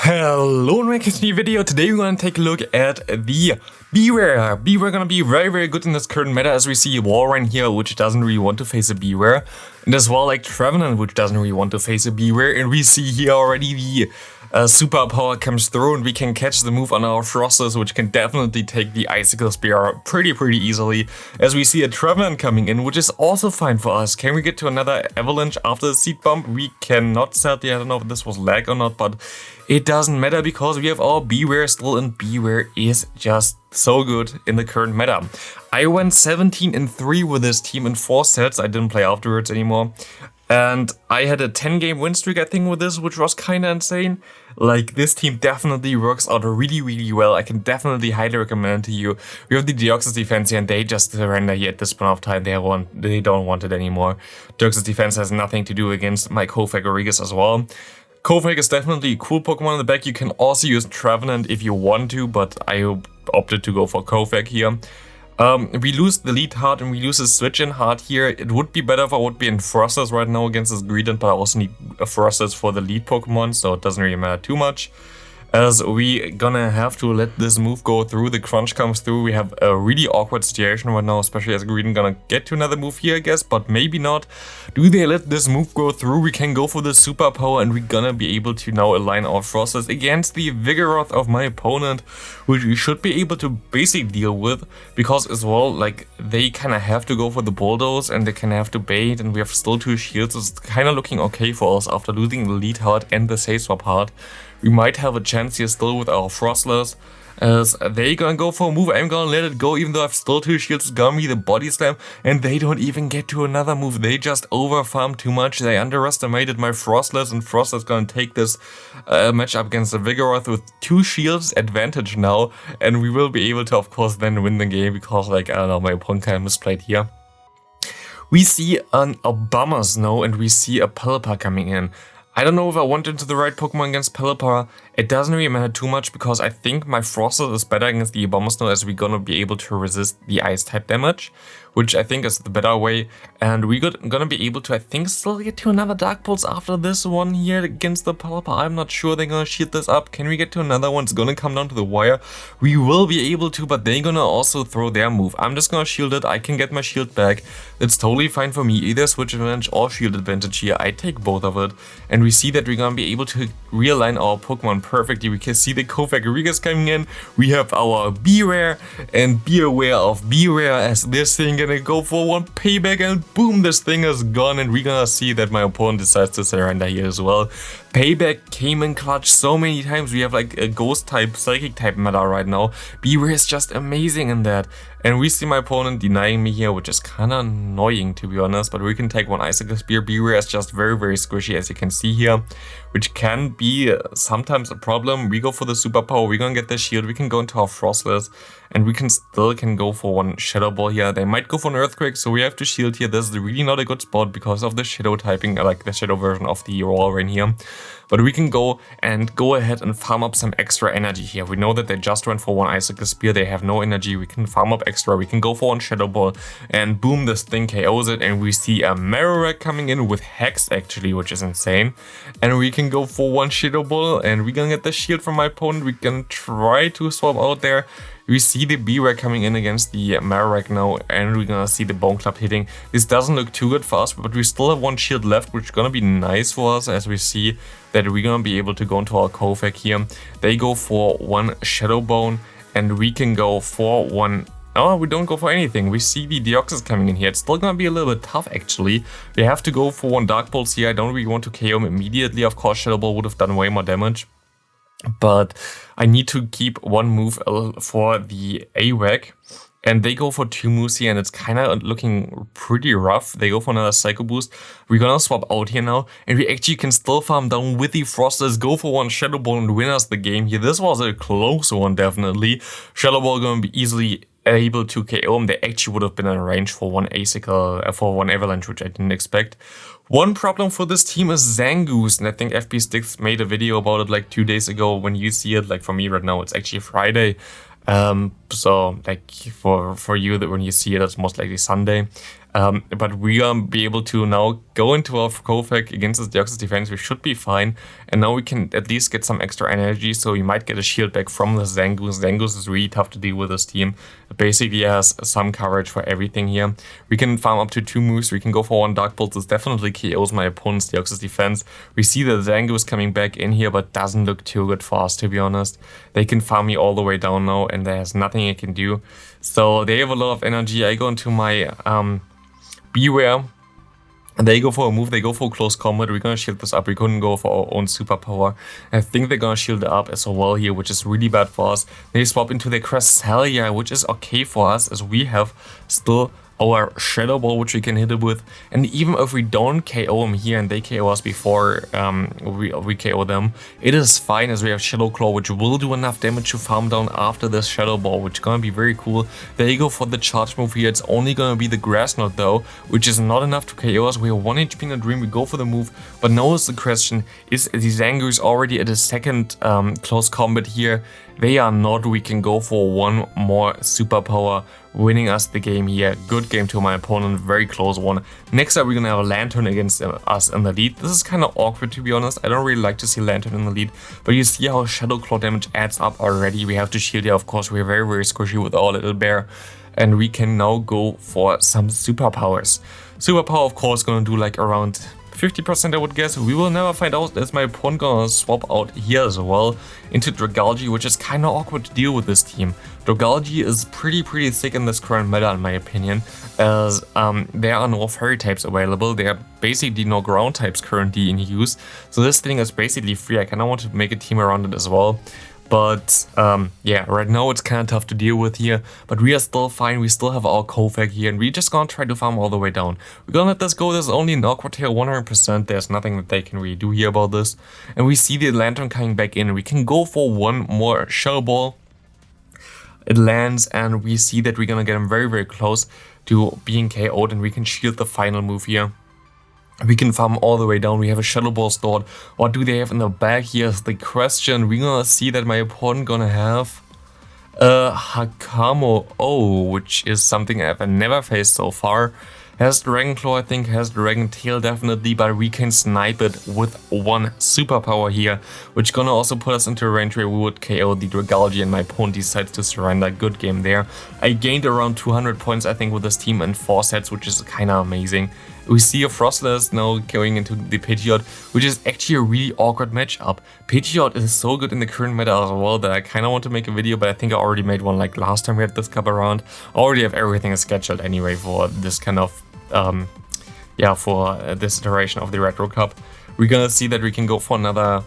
Hello and welcome to the new video. Today we're going to take a look at the Bewear. Bewear going to be very good in this current meta, as we see Walrein here, which doesn't really want to face a Bewear, and as well like Trevenant, which doesn't really want to face a Bewear, and we see here already the superpower comes through, and we can catch the move on our Frosters, which can definitely take the Icicle Spear pretty easily, as we see a Trevenant coming in, which is also fine for us. Can we get to another Avalanche after the Seed Bomb? We cannot, sadly. I don't know if this was lag or not, but it doesn't matter because we have our Bewear still, and Bewear is just so good in the current meta. I went 17-3 with this team in 4 sets. I didn't play afterwards anymore. And I had a 10-game win streak, I think, with this, which was kinda insane. Like, this team definitely works out really well. I can definitely highly recommend it to you. We have the Deoxys defense here, and they just surrender here at this point of time. They don't want it anymore. Deoxys defense has nothing to do against my Kaiwei as well. Kaiwei is definitely a cool Pokemon in the back. You can also use Trevenant if you want to, but I opted to go for Kaiwei here. We lose the lead heart and we lose the switch in heart here. It would be better if I would be in Frosters right now against this Greedent, but I also need Frosters for the lead Pokemon, so it doesn't really matter too much. As we gonna have to let this move go through, the crunch comes through. We have a really awkward situation right now, especially as Greedent gonna get to another move here, I guess, but maybe not. Do they let this move go through? We can go for the superpower, and we're gonna be able to now align our Frosters against the Vigoroth of my opponent, which we should be able to basically deal with, because as well, like, they kinda have to go for the Bulldoze, and they kinda have to bait, and we have still 2 shields. It's kinda looking okay for us after losing the lead heart and the save swap heart. We might have a chance here still with our Frostless, as they gonna go for a move. I'm gonna let it go, even though I have still 2 shields. It's gonna be the Body Slam, and they don't even get to another move. They just overfarmed too much. They underestimated my Frostless, and Frostless gonna take this matchup against the Vigoroth with 2 shields advantage now, and we will be able to, of course, then win the game, because, like, I don't know, my opponent kind of misplayed here. We see an Abomasnow now, and we see a Pelipper coming in. I don't know if I went into the right Pokemon against Pelipper. It doesn't really matter too much, because I think my Frosted is better against the Abomasnow, as we're gonna be able to resist the Ice type damage, which I think is the better way. And we're gonna be able to, I think, still get to another Dark Pulse after this one here against the Pelipper. I'm not sure they're gonna shield this up. Can we get to another one? It's gonna come down to the wire. We will be able to, but they're gonna also throw their move. I'm just gonna shield it. I can get my shield back. It's totally fine for me. Either switch advantage or shield advantage here. I take both of it. And we see that we're gonna be able to realign our Pokemon perfectly. We can see the Kaiwei coming in. We have our Bewear, and be aware of Bewear, as this thing gonna go for one payback, and boom, this thing is gone, and we're gonna see that my opponent decides to surrender here as well. Payback came in clutch so many times. We have like a ghost type, psychic type meta right now. Bewear is just amazing in that. And we see my opponent denying me here, which is kind of annoying, to be honest. But we can take one Icicle Spear. Bewear is just very squishy, as you can see here, which can be sometimes a problem. We go for the superpower. We're gonna get the shield. We can go into our Frostless, and we can still go for one Shadow Ball here. They might go for an Earthquake, so we have to shield here. This is really not a good spot because of the Shadow typing, like the Shadow version of the Walrein here. But we can go ahead and farm up some extra energy here. We know that they just went for one Icicle Spear. They have no energy. We can farm up extra. We can go for one Shadow Ball, and boom, this thing KOs it. And we see a Marowak coming in with Hex, actually, which is insane. And we can go for one Shadow Ball, and we're gonna get the shield from my opponent. We can try to swap out there. We see the Bewear coming in against the Marowak now, and we're gonna see the Bone Club hitting. This doesn't look too good for us, but we still have one shield left, which is gonna be nice for us, as we see that we're gonna be able to go into our Kaiwei here. They go for one Shadow Bone, and we can go for one... Oh, we don't go for anything. We see the Deoxys coming in here. It's still gonna be a little bit tough, actually. We have to go for one Dark Pulse here. I don't really want to KO him immediately. Of course, Shadow Ball would have done way more damage, but I need to keep one move for the AWAC, and they go for 2 moves here, and it's kind of looking pretty rough. They go for another Psycho Boost. We're gonna swap out here now, and we actually can still farm down with the Frosters, go for one Shadow Ball, and win us the game here. This was a close one, definitely. Shadow Ball gonna be easily able to KO him. They actually would have been in range for one Avalanche, which I didn't expect. One problem for this team is Zangoose, and I think FP Sticks made a video about it like 2 days ago. When you see it, like for me right now, it's actually Friday. So like for you, that when you see it, it's most likely Sunday. But we are be able to now go into our Kofek against this Deoxys defense. We should be fine. And now we can at least get some extra energy. So we might get a shield back from the Zangoose. Zangoose is really tough to deal with this team. It basically has some coverage for everything here. We can farm up to 2 moves. We can go for 1 Dark Pulse. This definitely KOs my opponent's Deoxys defense. We see the Zangoose coming back in here, but doesn't look too good for us, to be honest. They can farm me all the way down now, and there's nothing I can do. So they have a lot of energy. I go into my Bewear, and they go for a move, they go for close combat. We're gonna shield this up. We couldn't go for our own superpower. I think they're gonna shield it up as well here, which is really bad for us. They swap into their Cresselia, which is okay for us, as we have still our Shadow Ball, which we can hit it with. And even if we don't KO them here and they KO us before we KO them, it is fine, as we have Shadow Claw, which will do enough damage to farm down after this Shadow Ball, which is gonna be very cool. They go for the charge move here. It's only gonna be the Grass Knot though, which is not enough to KO us. We have 1 HP in a Dream, we go for the move. But now is the question, is the Zangoose already at a second close combat here? They are not. We can go for 1 more superpower, winning us the game here. Good game to my opponent, very close one. Next up, we're gonna have a Lantern against us in the lead. This is kind of awkward, to be honest. I don't really like to see Lantern in the lead, but you see how Shadow Claw damage adds up already. We have to shield here, of course. We're very, very squishy with our little bear, and we can now go for some superpowers. Superpower, of course, gonna do like around 50%, I would guess. We will never find out, as my opponent gonna swap out here as well into Dragalge, which is kind of awkward to deal with this team. Dragalge is pretty thick in this current meta, in my opinion, as there are no fairy types available. There are basically no ground types currently in use. So this thing is basically free. I kind of want to make a team around it as well. But yeah, right now it's kind of tough to deal with here, but we are still fine. We still have our Kofek here, and we're just gonna try to farm all the way down. We're gonna let this go. This is only an awkward tail, 100%. There's nothing that they can really do here about this. And we see the Lantern coming back in. We can go for 1 more Shadow Ball. It lands, and we see that we're gonna get him very close to being KO'd, and we can shield the final move here. We can farm all the way down. We have a Shadow Ball stored. What do they have in the back? Here's the question. We're gonna see that my opponent gonna have a Hakamo O, which is something I've never faced so far. Has Dragon Claw, I think, has Dragon Tail definitely, but we can snipe it with 1 superpower here, which gonna also put us into a range where we would KO the Dragalge, and my opponent decides to surrender. Good game there. I gained around 200 points, I think, with this team in 4 sets, which is kind of amazing. We see a Frostless now going into the Pidgeot, which is actually a really awkward matchup. Pidgeot is so good in the current meta as well that I kind of want to make a video, but I think I already made one like last time we had this cup around. I already have everything scheduled anyway for this kind of, yeah, for this iteration of the Retro Cup. We're gonna see that we can go for another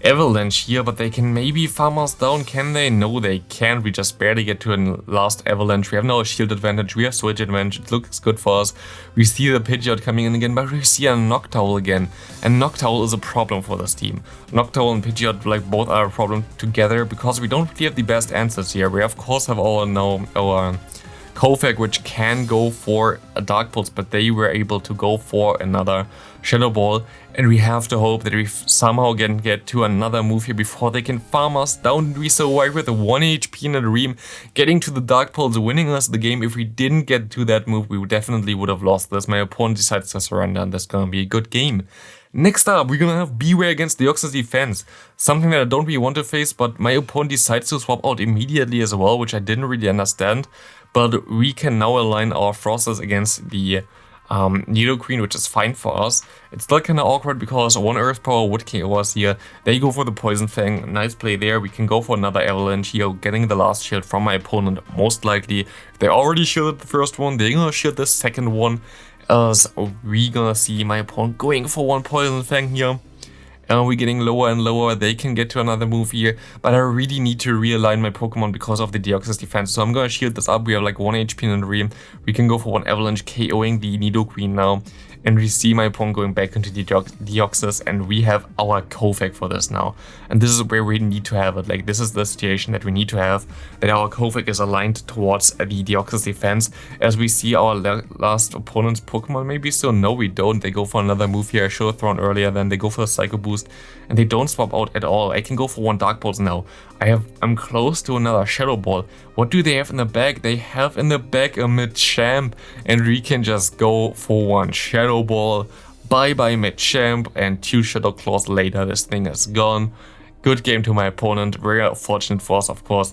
Avalanche here, but they can maybe farm us down, can they? No, they can't. We just barely get to a last Avalanche. We have now a shield advantage, we have switch advantage, it looks good for us. We see the Pidgeot coming in again, but we see a Noctowl again. And Noctowl is a problem for this team. Noctowl and Pidgeot, like, both are a problem together, because we don't really have the best answers here. We of course have our Kofek, which can go for a Dark Pulse, but they were able to go for another Shadow Ball, and we have to hope that we somehow can get to another move here before they can farm us down. We survive with a 1 HP in a Dream, getting to the Dark Pulse, winning us the game. If we didn't get to that move, we definitely would have lost this. My opponent decides to surrender, and that's gonna be a good game. Next up, we're gonna have Bewear against Deoxys defense. Something that I don't really want to face, but my opponent decides to swap out immediately as well, which I didn't really understand. But we can now align our Frosters against the Nidoqueen, which is fine for us. It's still kind of awkward because 1 Earth Power would KO us here. They go for the Poison Fang. Nice play there. We can go for another Avalanche here, getting the last shield from my opponent. Most likely, if they already shielded the first one, they're gonna shield the second one. As we gonna see my opponent going for 1 Poison Fang here. And we're getting lower and lower. They can get to another move here, but I really need to realign my Pokemon because of the Deoxys defense. So I'm gonna shield this up. We have like 1 HP in the Dream. We can go for 1 Avalanche, KOing the Nidoqueen now. and we see my opponent going back into the Deoxys, and we have our Kofek for this now. And this is where we need to have it. Like, this is the situation that we need to have, that our Kofek is aligned towards the Deoxys defense. As we see our last opponent's Pokemon maybe, so no, we don't. They go for another move here I should have thrown earlier, then they go for a Psycho Boost, and they don't swap out at all. I can go for one Dark Pulse now. I'm close to another Shadow Ball. What do they have in the bag? They have in the bag a Machamp, and we can just go for one Shadow Ball. Bye bye Machamp, and 2 Shadow Claws later this thing is gone. Good game to my opponent, very unfortunate for us of course.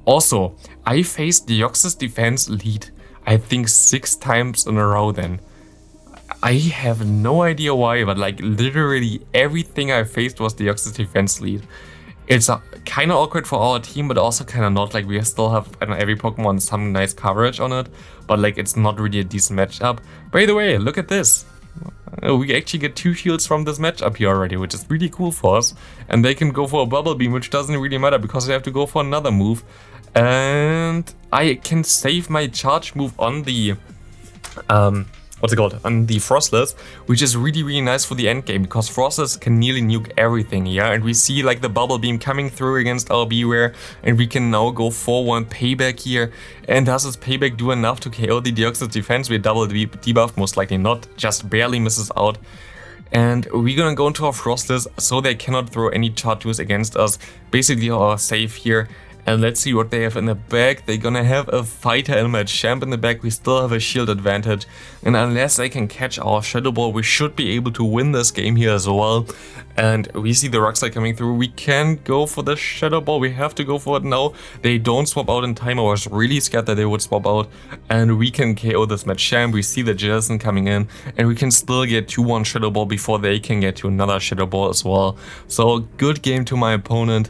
Also, I faced Deoxys defense lead I think 6 times in a row then. I have no idea why, but like literally everything I faced was Deoxys defense lead. It's kind of awkward for our team, but also kind of not. Like, we still have every Pokemon some nice coverage on it, but like it's not really a decent matchup. By the way, look at this. We actually get 2 shields from this matchup here already, which is really cool for us. And they can go for a Bubble Beam, which doesn't really matter because they have to go for another move. And I can save my charge move on the on the Frostless, which is really nice for the end game, because Frostless can nearly nuke everything here, and we see like the Bubble Beam coming through against our Bewear, and we can now go for one Payback here. And does this Payback do enough to KO the Deoxys defense? We're double debuffed, most likely not, just barely misses out. And we're gonna go into our Frostless, so they cannot throw any charge moves against us, basically our save here. And let's see what they have in the back. They're gonna have a Fighter and Machamp in the back. We still have a shield advantage. And unless they can catch our Shadow Ball, we should be able to win this game here as well. And we see the Rock Slide coming through. We can go for the Shadow Ball. We have to go for it now. They don't swap out in time. I was really scared that they would swap out. And we can KO this Machamp. We see the Jellicent coming in. And we can still get to one Shadow Ball before they can get to another Shadow Ball as well. So good game to my opponent.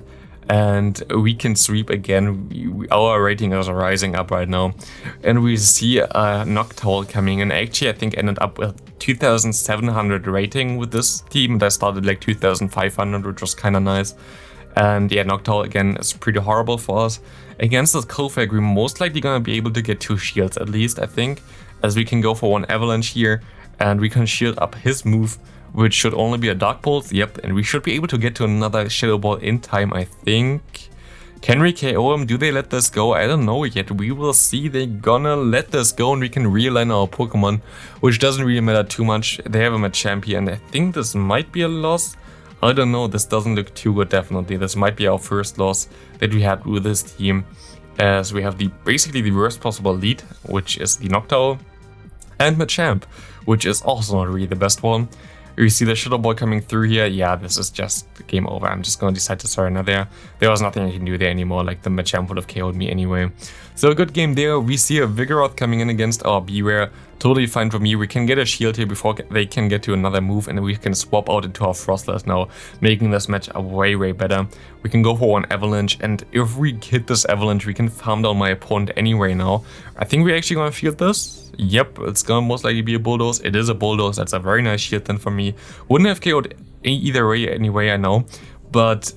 And we can sweep again. Our rating is rising up right now. And we see a Noctowl coming in. Actually, I think ended up with 2,700 rating with this team. And I started like 2,500, which was kind of nice. And yeah, Noctowl again is pretty horrible for us. Against this Kofek, we're most likely gonna be able to get 2 shields at least, I think. As we can go for one Avalanche here. And we can shield up his move, which should only be a Dark Pulse. Yep, and we should be able to get to another Shadow Ball in time, I think. Can we KO him? Do they let this go? I don't know yet. We will see. They're gonna let this go, and we can realign our Pokemon, which doesn't really matter too much. They have a Machamp here, and I think this might be a loss. I don't know. This doesn't look too good, definitely. This might be our first loss that we had with this team, as we have basically the worst possible lead, which is the Noctowl, and Machamp, which is also not really the best one. You see the Shadow Ball coming through here. Yeah, this is just game over. I'm just going to decide to surrender there. There was nothing I can do there anymore. Like, the Machamp would have KO'd me anyway. So a good game there. We see a Vigoroth coming in against our Bewear. Totally fine for me. We can get a shield here before they can get to another move, and we can swap out into our Frostless now, making this match way better. We can go for one Avalanche, and if we hit this Avalanche, we can farm down my opponent anyway now. I think we're actually going to field this. Yep, it's gonna most likely be a Bulldoze. It is a Bulldoze. That's a very nice shield then for me. Wouldn't have KO'd either way anyway, I know. But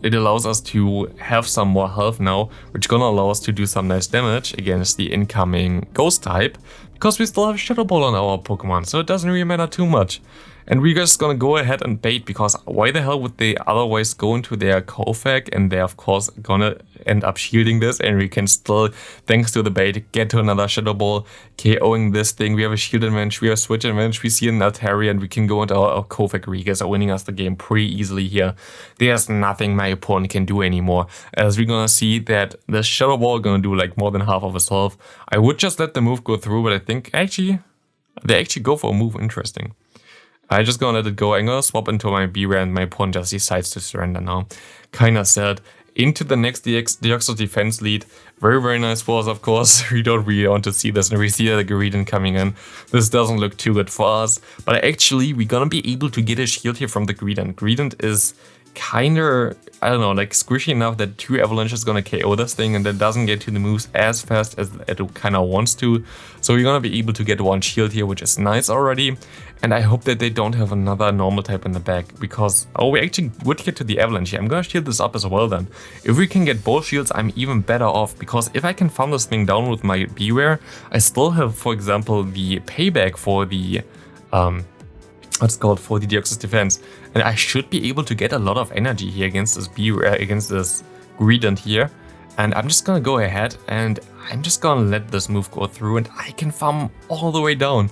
it allows us to have some more health now, which gonna allow us to do some nice damage against the incoming Ghost type, because we still have Shadow Ball on our Pokemon, so it doesn't really matter too much. And we're just gonna go ahead and bait, because why the hell would they otherwise go into their Kofek, and they're of course gonna end up shielding this, and we can still, thanks to the bait, get to another Shadow Ball, KOing this thing. We have a shield advantage, we have switch advantage, we see an Altaria, and we can go into our Kofek Regas, winning us the game pretty easily here. There's nothing my opponent can do anymore, as we're gonna see that the Shadow Ball gonna do like more than half of his health. I would just let the move go through, but I think they actually go for a move. Interesting. I just gonna let it go. I'm gonna swap into my Bewear, and my opponent just decides to surrender now. Kinda sad. Into the next Deoxys defense lead. Very nice for us, of course. We don't really want to see this, and we see the Greedent coming in. This doesn't look too good for us, but actually we're gonna be able to get a shield here from the Greedent. Greedent is kinda, I don't know, like squishy enough that 2 Avalanches is gonna KO this thing, and it doesn't get to the moves as fast as it kinda wants to. So we're gonna be able to get one shield here, which is nice already. And I hope that they don't have another normal type in the back, because, oh, we actually would get to the Avalanche here. I'm gonna shield this up as well then. If we can get both shields, I'm even better off, because if I can farm this thing down with my Bewear, I still have, for example, the payback for the what's called for the Deoxys defense. And I should be able to get a lot of energy here against this against this Greedent here. And I'm just gonna go ahead and I'm just gonna let this move go through, and I can farm all the way down.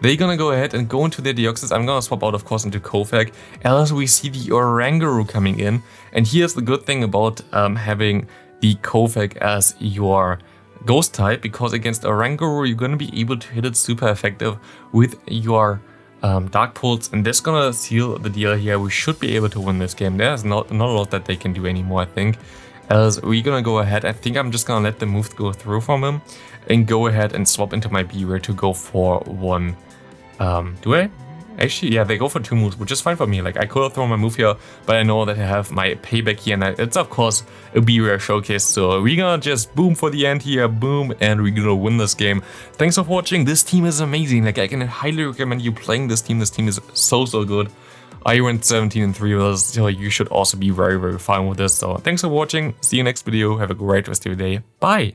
They're gonna go ahead and go into their Deoxys. I'm gonna swap out, of course, into Kofag. Else we see the Oranguru coming in. And here's the good thing about having the Kofag as your Ghost type, because against Oranguru you're gonna be able to hit it super effective with your Dark Pulse, and that's gonna seal the deal here. We should be able to win this game. There's not a lot that they can do anymore, I think. As we're gonna go ahead, I think I'm just gonna let the move go through from him and go ahead and swap into my Bewear to go for one. Do I? Actually, yeah, they go for 2 moves, which is fine for me. Like, I could have thrown my move here, but I know that I have my payback here, and it's of course a Bewear showcase. So we're gonna just boom for the end here, boom, and we're gonna win this game. Thanks for watching. This team is amazing. Like, I can highly recommend you playing this team. This team is so good. I went 17-3 with this, so you should also be very fine with this. So thanks for watching. See you next video. Have a great rest of your day. Bye.